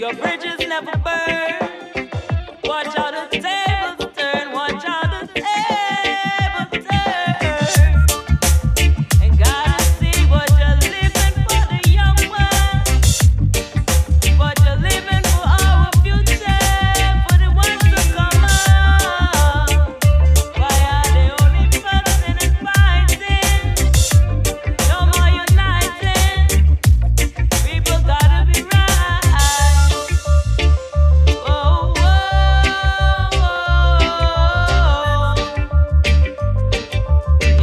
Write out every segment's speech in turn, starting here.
Your bridges never burn. Watch how the tables turn. Watch how the tables turn. And gotta see what you're living for the young ones. What you're living for our future, for the ones to come up. Why are they only fussing and fighting? No more uniting. People gotta be right. Oh, oh, oh.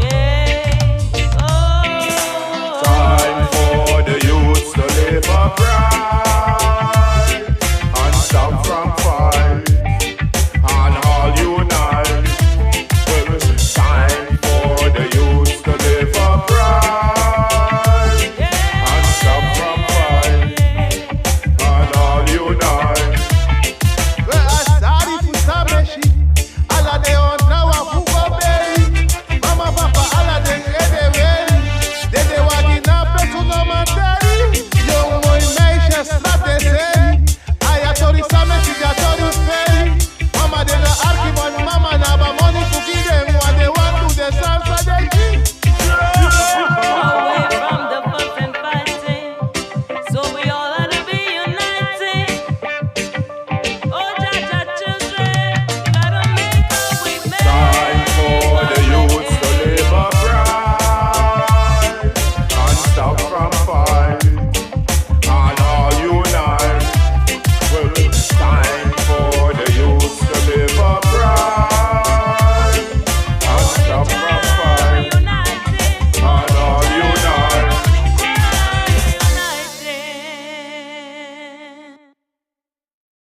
Yeah. Oh. Time for the youths to live upright and stop from fight.